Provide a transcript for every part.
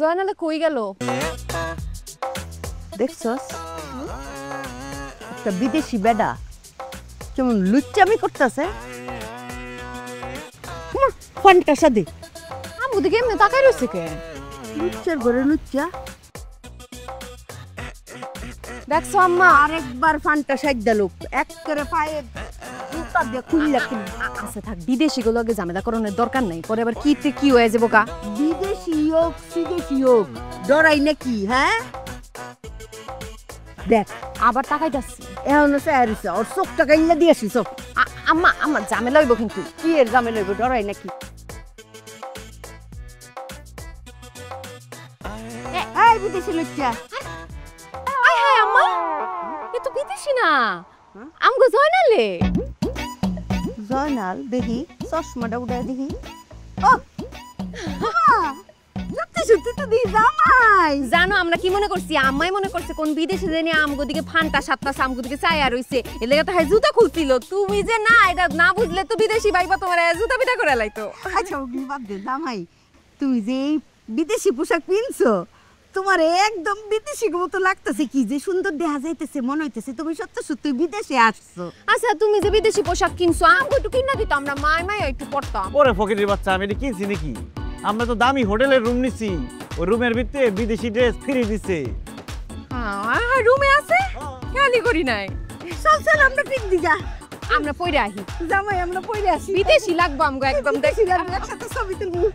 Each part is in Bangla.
জয়নালে কই গেল? দেখছস একটা বিদেশি বেডা কেমন লুচ্চামি করতেছে। ফোনটা সাদে আমগো দিকে এমনি তাকাই রইছে কে? লুচ্চার ঘরে লুচ্চা। দেখছো আম্মা? আরেকবার ফানটা সাইড দিলো এক করে পায়ে জুতা দিয়ে খুললা কিনে। আচ্ছা থাক, বিদেশি গুলোকে ঝামেলা করানোর দরকার নাই, পরে আবার কি হয়ে যাবো কা। বিদেশি হোক সিদেশি হোক ডরাই নাকি? হ্যাঁ দেখ আবার তাকাইতাছি। এখন স্যারিস ওর চোখটা গাইলা দিয়েছি চোখ। আম্মা আম্মা ঝামেলা হইব কিন্তু। কি এর ঝামেলা হইব? ডরাই নাকি? এই বিদেশি লুচ্চা। আয় হায় আম্মা, এ তো বিদেশি না, আমগো জয়নালে। জয়নাল দেখি চশমাটা উঠায় দেখি। ও সত্যি সত্যি তো দি জামাই। জানো আমরা কি মনে করছি? আম্মাই মনে করছে কোন বিদেশি জানি আমগো দিকে ফান্টা সাতটা আমগো দিকে চায়া রইছে, এর লাগা তো হাই জুতা খুলছিল। তুমি যে না এটা না বুঝলে তো বিদেশি ভাইবা তোমার জুতা পিটা করে লাইতো। আচ্ছা ওগুলি বাদ দে জামাই, তুমি যে এই বিদেশি পোশাক কিনছো তোমার একদম বিদেশি মতো লাগতেছে। কি যে সুন্দর দেখা যাইতেছে, মনে হইতেছে তুমি সত্য সত্যি বিদেশে আসছো। আচ্ছা তুমি যে বিদেশি পোশাক কিনছো আমগো একটু কিনা দিত, আমরা মায় একটু পড়তাম। ওরে ফকিরের বাচ্চা, আমি এটা কিনছি নাকি? আমরা তো দামি হোটেলের রুম নিছি, ওই রুমের ভিতরে বিদেশি ড্রেস ফ্রি দিছে। হ্যাঁ রুমে আছে, খেয়ালই করি নাই। চল চল আমরা পিক দিগা, আমরা পইরে আহি। জামাই আমরা পইরে আসি। বিদেশি লাগবো আমগো একদম। দেখি একসাথে ছবি তুলবো।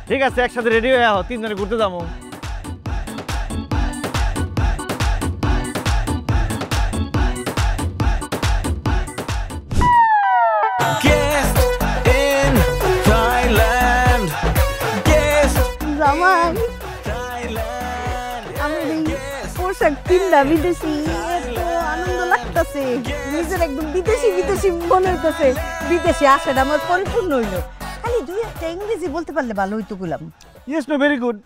ঠিক আছে, একসাথে রেডি হয়ে আও, তিনজনে ঘুরতে যাবো। জামাই আমি পোশাক কিনলা বিদেশি, এত আনন্দ লাগতেছে, নিজের একদম বিদেশি বিদেশি মনে হইতেছে। বিদেশে আসাটা আমার পরিপূর্ণ হইলো। খালি দুই একটা ইংরেজি বলতে পারলে ভালো হইতো। গুলাম yes no very good.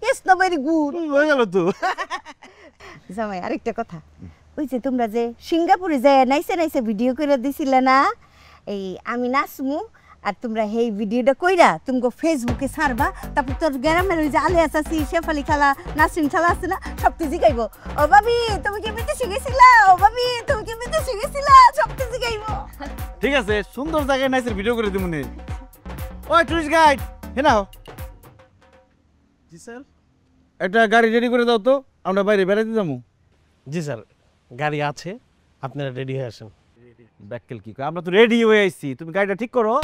Yes না ভেরি গুড হয়ে গেল তো। জামাই আরেকটা কথা, ওই যে তোমরা যে সিঙ্গাপুরে যায় নাইসে নাইসে ভিডিও করে দিছিলে না, এই আমি নাচমু আর তোমরা সেই ভিডিওটা কইরা তুমি ফেসবুকে ছাড়বা। তারপর তোর গ্রামের ওই যে আলিয়া চাচি, শেফালি খালা, নাসরিন খালা আছে না, সব তো জিগাইব, ও ভাবি তুমি কি বিদেশে গেছিলা, ও ভাবি তুমি কি বিদেশে গেছিলা, সব তো জিগাইব। ঠিক আছে, সুন্দর জায়গায় নাইসের ভিডিও করে দিমুনে। ওই টুরিস্ট গাইড হ্যাঁ নাও। জি স্যার। একটা গাড়ি রেডি করে দাও তো, আমরা বাইরে বেড়াতে যাবো। জি স্যার, গাড়ি আছে, আপনারা রেডি হয়ে আসেন। ব্যাককেল কি কয়? আমরা তো রেডি হয়ে আইছি, তুমি গাড়িটা ঠিক করো।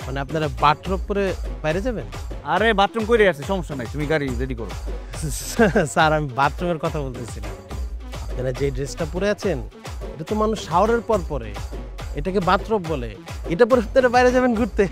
মানে আপনারা বাথরুম পরে বাইরে যাবেন? আরে বাথরুম করে আসছে, সমস্যা নাই, তুমি গাড়ি রেডি করো। স্যার আমি বাথরুমের কথা বলতেছিলাম। আপনারা যে ড্রেসটা পরে আছেন এটা তো মানুষ শাওয়ারের পর পরে, এটাকে বাথরুম বলে। এটা পরে আপনারা বাইরে যাবেন ঘুরতে।